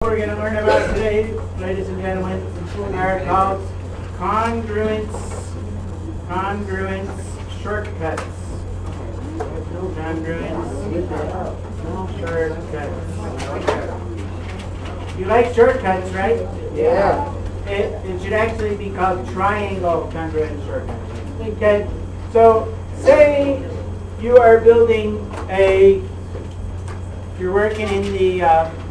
we're going to learn about today, ladies and gentlemen, are called congruence shortcuts. Congruence shortcuts. You like shortcuts, right? Yeah. It should actually be called triangle congruence shortcuts. Okay, so say you are building you're working in the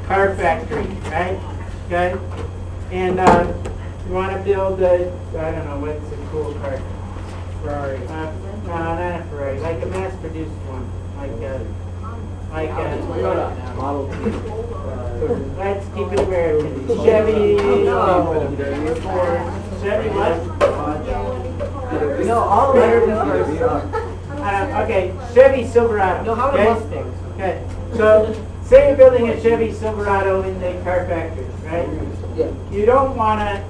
car factory, right? Okay, and you want to build I don't know, what's a cool car? Ferrari. No, not a Ferrari, like a mass-produced one, like Toyota. Model T. Let's keep it American. Chevy. Chevy what? No, all American cars. Okay, Chevy Silverado. No, how about okay? Mustangs? Okay, so say you're building a Chevy Silverado in the car factory, right? Yeah. You don't want to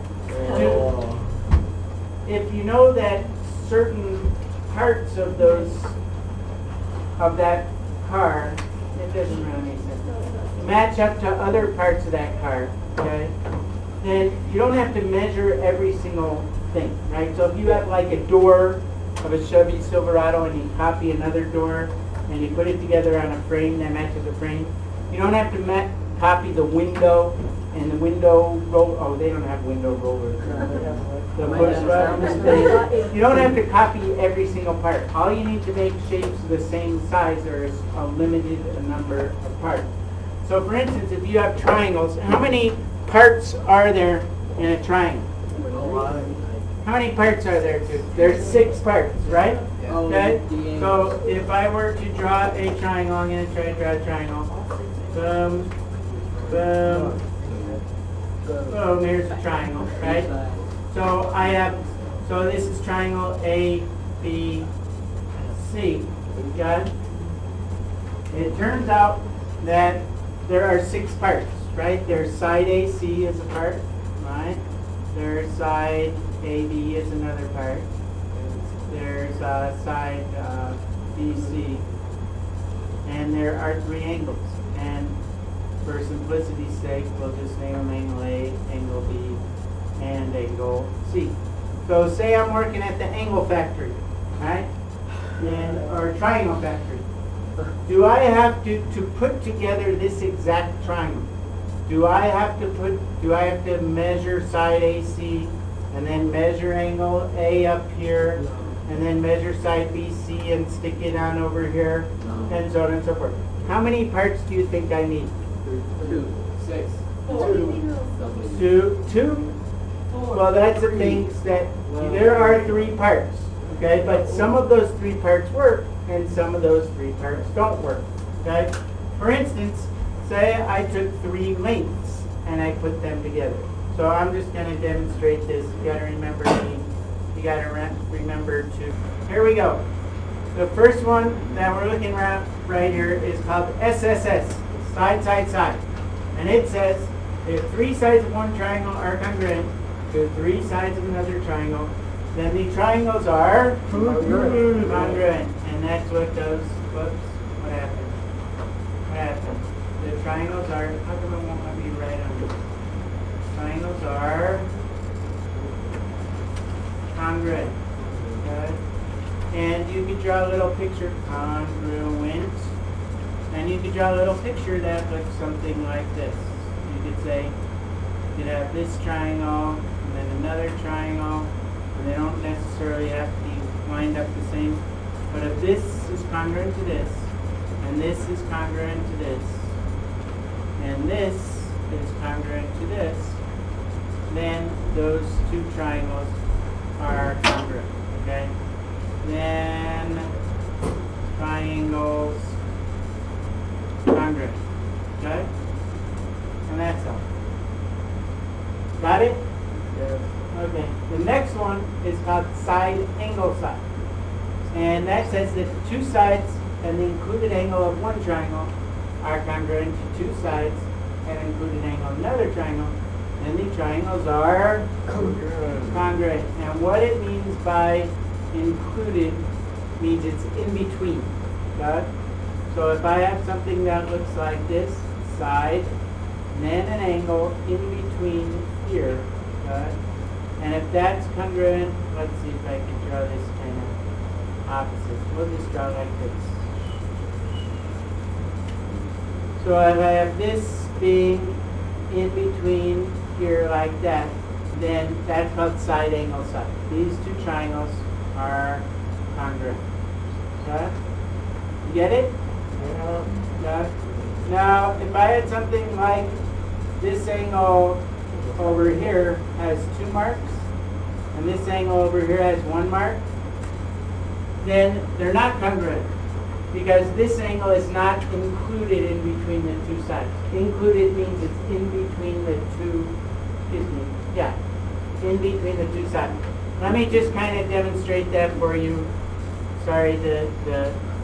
do, if you know that certain parts of that car, it doesn't really make sense, match up to other parts of that car, okay? Then you don't have to measure every single thing, right? So if you have like a door of a Chevy Silverado and you copy another door and you put it together on a frame that matches the frame, you don't have to copy the window and the window roll. Oh, they don't have window rollers. The push buttons. You don't have to copy every single part. All you need to make shapes the same size. There is a limited number of parts. So for instance, if you have triangles, how many parts are there in a triangle? How many parts are there? There's 6 parts, right? Okay. So if I were to draw a triangle, I'm going to try to draw a triangle. Boom. Boom. Boom. Here's a triangle, right? So so this is triangle A, B, C. Got it? It turns out that there are 6 parts, right? There's side AC is a part, right? There's side AB is another part. There's side BC. And there are 3 angles. And for simplicity's sake, we'll just name them angle A, angle B, and angle C. So say I'm working at the angle factory, right? Or triangle factory. Do I have to put together this exact triangle? Do I have to measure side AC and then measure angle A up here and then measure side BC and stick it on over here and so on and so forth? How many parts do you think I need? 2. 6. 2? Well, that's the thing that there are 3 parts, okay? But some of those 3 parts work and some of those 3 parts don't work, okay? For instance, say I took 3 lengths and I put them together. So I'm just going to demonstrate this. You got to remember to. Here we go. The first one that we're looking at right here is called SSS, side, side, side. And it says if 3 sides of one triangle are congruent to 3 sides of another triangle, then the triangles are congruent. And that's what goes, whoops, what happened? What happened? The triangles are, how come it won't let me write on this? Triangles are congruent. Okay? And you could draw a little picture, congruent. And you could draw a little picture that looks something like this. You could say, you could have this triangle, and then another triangle, and they don't necessarily have to be lined up the same. But if this is congruent to this, and this is congruent to this, and this is congruent to this, then those 2 triangles are congruent, okay? Then triangles congruent, okay? And that's all. Got it? Yes. Okay. The next one is called side angle side. And that says that 2 sides and the included angle of one triangle are congruent to 2 sides and included angle of another triangle. And the triangles are congruent. And what it means by included means it's in between. Okay? So if I have something that looks like this, side and then an angle in between here, okay? And if that's congruent, let's see if I can draw this kind of opposite. We'll just draw like this. So if I have this being in between here like that, then that's called side angle side. These two triangles are congruent. Okay? You get it? Yeah. Now, if I had something like this angle over here has 2 marks, and this angle over here has 1 mark, then they're not congruent, because this angle is not included in between the 2 sides. Included means it's in between the 2, in between the 2 sides. Let me just kind of demonstrate that for you. Sorry, the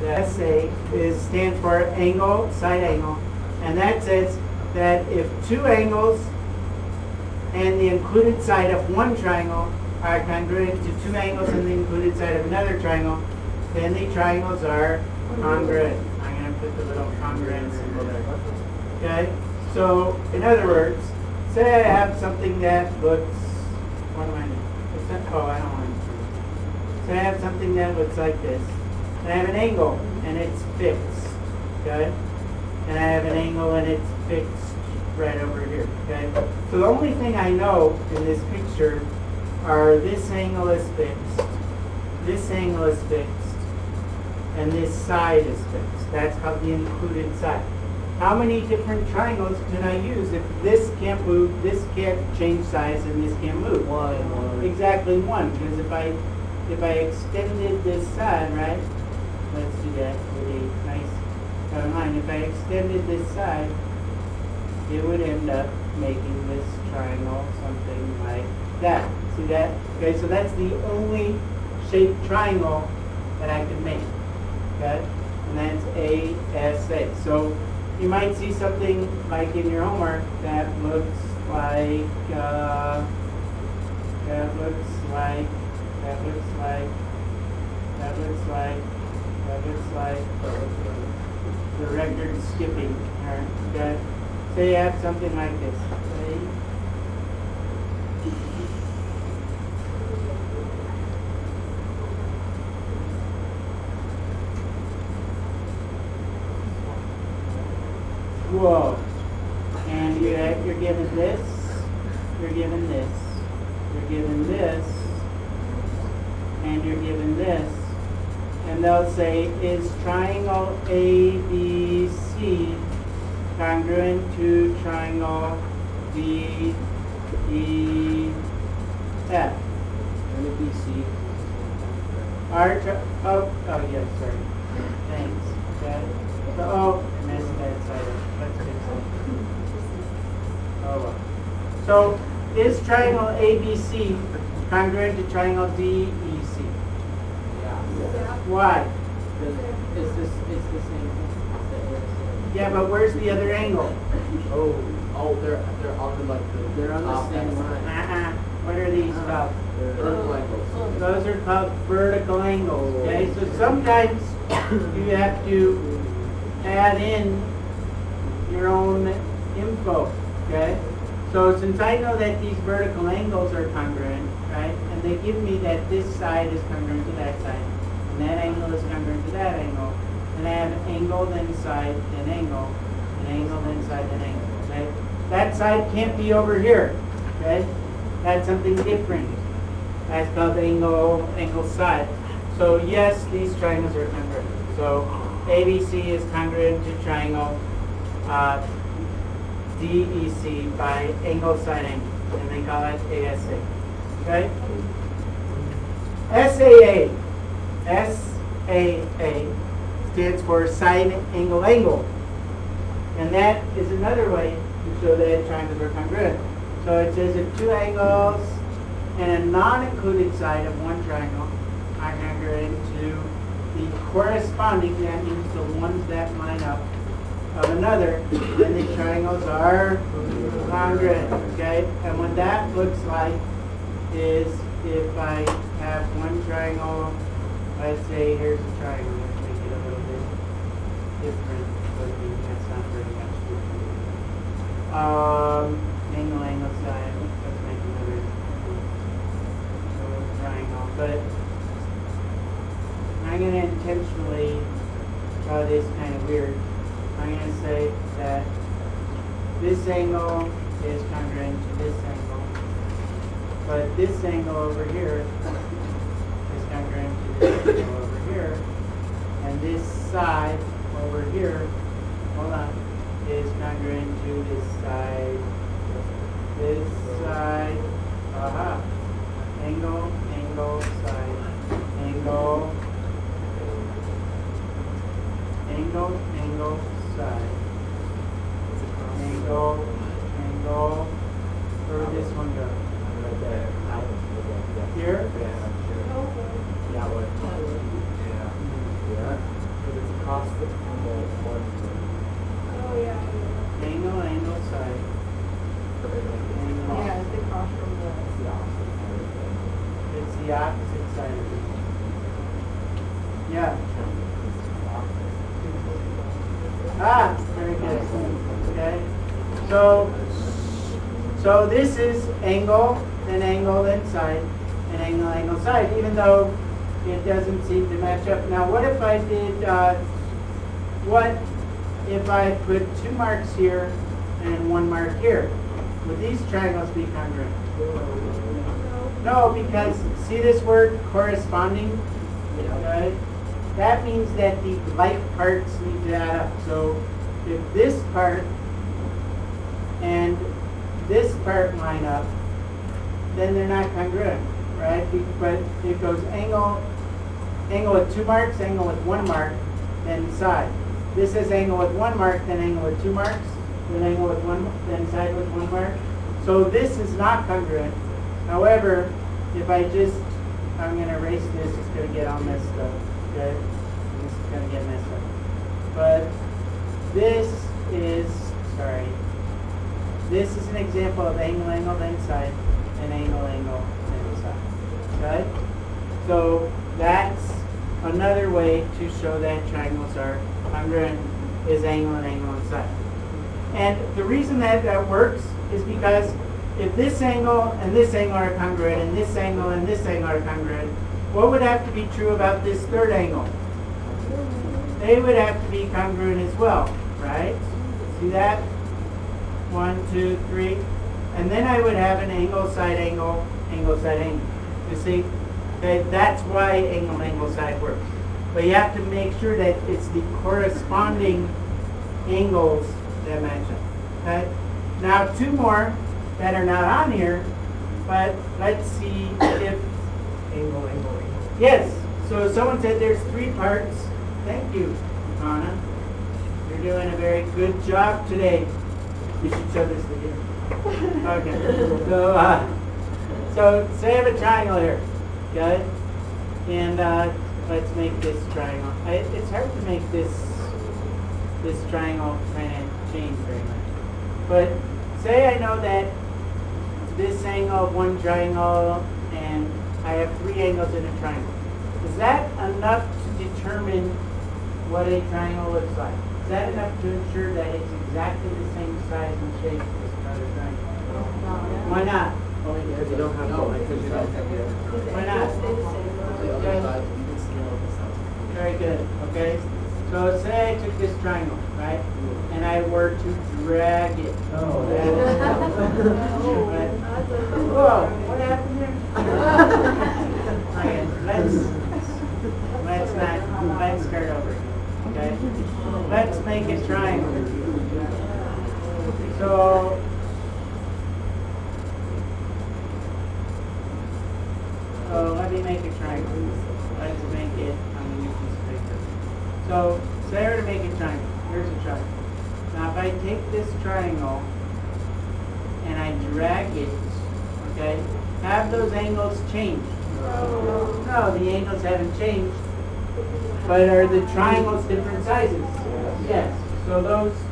SA stands for angle, side angle, and that says that if 2 angles and the included side of one triangle are congruent to 2 angles and the included side of another triangle, then the triangles are congruent. I'm going to put the little congruent symbol there. Okay? So, in other words, say I have something that looks, what am I doing? Oh, I don't want to. So I have something that looks like this. And I have an angle, and it's fixed. Okay? And I have an angle, and it's fixed right over here. Okay? So the only thing I know in this picture are this angle is fixed, this angle is fixed, and this side is fixed. That's called the included side. How many different triangles can I use if this can't move, this can't change size, and this can't move? One. Exactly 1. Because if I extended this side, right? Let's do that with a nice line. If I extended this side, it would end up making this triangle something like that. See that? Okay, so that's the only shaped triangle that I can make. Okay? And that's ASA. So you might see something like in your homework that looks like, that looks like, the record skipping. Alright, okay? Say you have something like this. Okay? Whoa. And you're given this, you're given this, you're given this, and you're given this. And they'll say, is triangle ABC congruent to triangle DEF? And if you see. Oh, yes, sorry. Thanks. Okay. So, oh, I missed that side. Let's fix it. Oh, well. So, is triangle ABC congruent to triangle DEC? Why? It's the same thing. Yeah, but where's the other angle? Oh, they're on they're on the same line. What are these called? Vertical angles. Those are called vertical angles. Okay, so sometimes you have to add in your own info. Okay, so since I know that these vertical angles are congruent, right, and they give me that this side is congruent to that side, and that angle is congruent to that angle, and I have angle, then side, then angle, and angle, then side, then angle. Okay? That side can't be over here. Okay? That's something different. That's called angle side. So yes, these triangles are congruent. So ABC is congruent to triangle DEC by angle side angle, and they call it ASA. Okay? SAA stands for side angle angle. And that is another way to show that triangles are congruent. So it says if 2 angles and a non-included side of one triangle are congruent to the corresponding, that means the ones that line up, of another, then the triangles are congruent. Okay? And what that looks like is if I have one triangle, let's say here's a triangle, let's make it a little bit different looking. That's not very much different. Angle, side. Let's make another triangle. But I'm going to intentionally draw this kind of weird. I'm going to say that this angle is congruent to this angle, but this angle over here is congruent to this angle over here, and this side over here, hold on, is congruent to this side, aha, angle, side, angle, side, angle, where would this one go? Right there. Here? Yeah, what? Yeah. Because it's across the one. Oh, yeah. Angle, side. Yeah, it's across from the... It's the opposite side of it. Yeah. Ah, very good. Okay. So this is angle, then side, and angle, side, even though it doesn't seem to match up. Now, what if I did, what if I put 2 marks here and 1 mark here? Would these triangles be congruent? No, because see this word corresponding? Okay? That means that the like parts need to add up. So if this part and this part line up, then they're not congruent, right? But it goes angle with 2 marks, angle with 1 mark, then side. This is angle with 1 mark, then angle with 2 marks, then angle with 1, then side with 1 mark. So this is not congruent. However, if I'm going to erase this, it's going to get all messed up. Okay? This is going to get messed up. But this is an example of angle, then side, and angle, then side. Okay? So that's another way to show that triangles are congruent is angle, and side. And the reason that works is because if this angle and this angle are congruent, and this angle and this angle are congruent, what would have to be true about this third angle? They would have to be congruent as well, right? See that? 1, 2, 3. And then I would have an angle, side, angle, side, angle. You see? Okay, that's why angle, side works. But you have to make sure that it's the corresponding angles that match up. Okay? Now 2 more that are not on here, but let's see if Angle. yes. So someone said there's 3 parts. Thank you, Anna. You're doing a very good job today. You should show this again. Okay. So say I have a triangle here, okay? And let's make this triangle. It's hard to make this triangle kind of change very much. But say I know that this angle of one triangle and I have 3 angles in a triangle. Is that enough to determine what a triangle looks like? Is that enough to ensure that it's exactly the same size and shape as another triangle? Why not? Because you don't have to. Why not? Very good. Okay. So say I took this triangle, right, and I were to drag it. Oh, whoa! What happened here? Okay, let's start over. Okay. Let's make a triangle. So let me make a triangle. Let's make it on a new piece of paper. So say I were to make a triangle. Here's a triangle. Now if I take this triangle and I drag it, okay, have those angles changed? No, the angles haven't changed. But are the triangles different sizes? Yes. So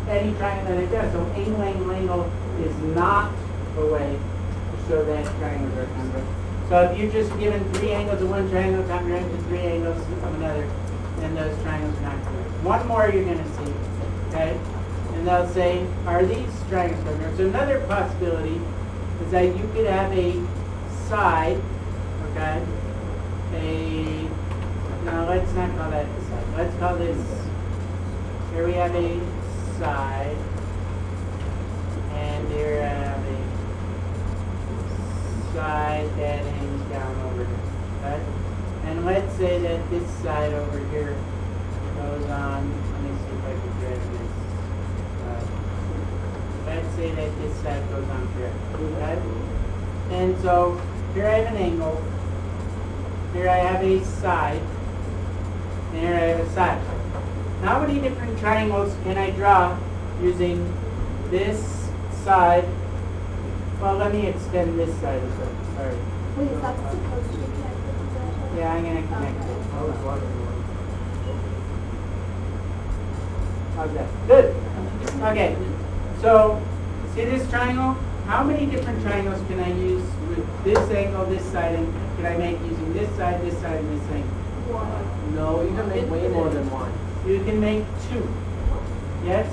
any triangle that it does. So angle is not a way to show that triangles are congruent. So if you're just given 3 angles of one triangle congruent to 3 angles of another, then those triangles are not congruent. One more you're going to see, okay? And And they'll say, are these triangles congruent? So another possibility is that you could have a side, okay? No, let's not call that the side. Let's call this, here we have a side, and here I have a side that hangs down over here, okay? And let's say that this side over here goes on, let me see if I can grab this. Let's say that this side goes on here, okay? And so here I have an angle, here I have a side, and here I have a side. How many different triangles can I draw using this side? Well, let me extend this side as well. Sorry. Wait, is that supposed to be connected to that? Yeah, I'm going to connect it. How's that? Good. Okay. So, see this triangle? How many different triangles can I use with this angle, this side, and can I make using this side, and this angle? No, you can make way more than one. You can make two. Yes?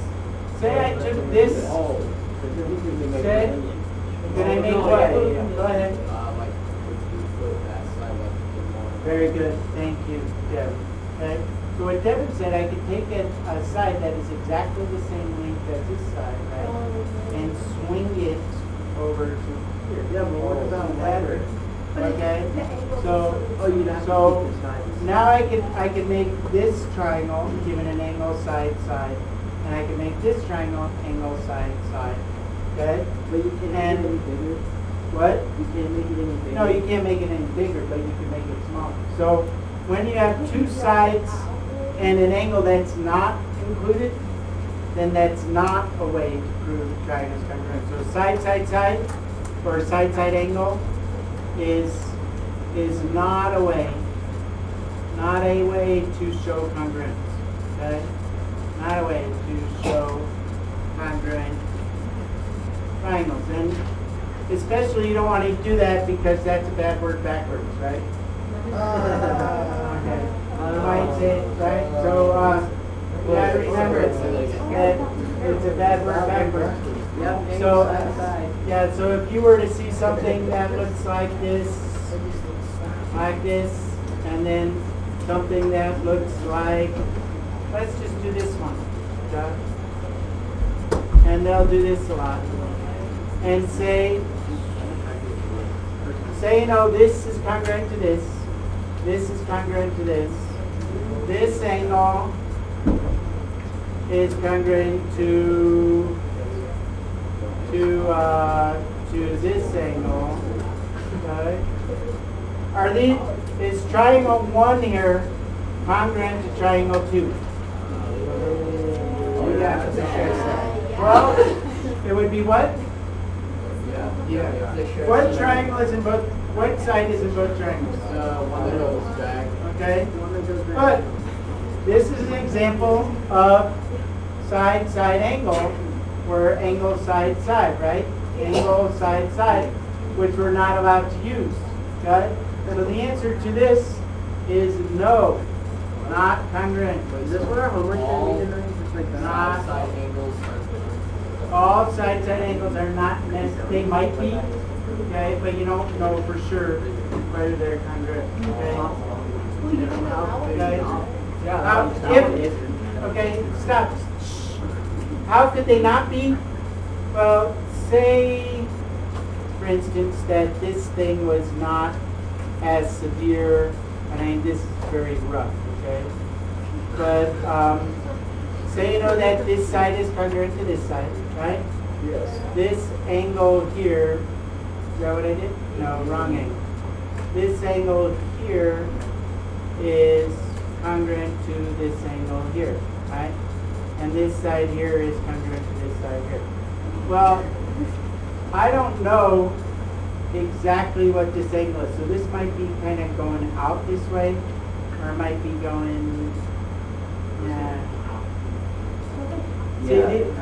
Say I took this. Say, can I make what? Go ahead. Like, if you put that side, like, more. Very good. Thank you, Devin. Okay. So what Devin said, I could take a side that is exactly the same length as this side, right? And swing it over to here. Yeah, but what about ladder? Okay. So, you'd have So to keep this side. now I can make this triangle given an angle side side, and I can make this triangle angle side side. Okay. But you can't make it any bigger. What? You can't make it any bigger. No, you can't make it any bigger, but you can make it smaller. So when you have two sides and an angle that's not included, then that's not a way to prove triangles congruent. So side side side or side side angle is not a way to show congruence. Okay? Not a way to show congruent triangles. And especially you don't want to do that because that's a bad word backwards, right? Okay. You might say, right? So you got to remember that it's a bad word backwards. Yep. So yeah, so if you were to see something that looks like this, and then something that looks like, let's just do this one. Okay? And they'll do this a lot. And say, you know, this is congruent to this. This is congruent to this. This angle is congruent to this angle. Okay. Is triangle 1 here congruent to triangle 2? Well, it would be what? Yeah. What triangle is in both? What side is in both triangles? One that goes back. Okay. But this is an example of side side angle, where angle side side, right? Angle side side, which we're not allowed to use. Okay. So the answer to this is no, not congruent. Is this what our homework should be tonight? Just like that? Not. Side angles are. All side side angles are not necessary. They might be, okay, but you don't know for sure whether they're congruent. Okay. Okay, stop. How could they not be? Well, say, for instance, that this thing was not as severe. I mean, this is very rough, okay? But say you know that this side is congruent to this side, right? Yes. This angle here, is that what I did? No, wrong angle. This angle here is congruent to this angle here, right? And this side here is congruent to this side here. Well, I don't know exactly what this angle is. So this might be kind of going out this way, or it might be going,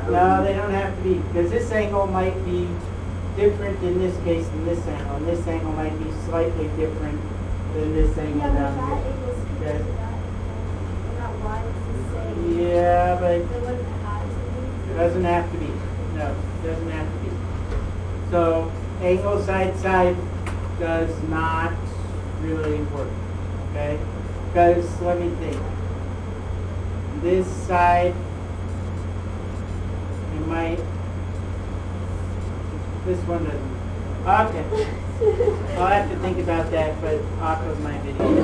no, they don't have to be, because this angle might be different in this case than this angle, and this angle might be slightly different than this angle yeah, but down that here. angle speaks to that. And that line is the same. Yeah, but They wouldn't have had to be. Doesn't have to be. No, doesn't have to be. So angle side side does not really work. Okay? Because let me think. This side, it might. This one doesn't. Okay. I'll have to think about that, but off of my video.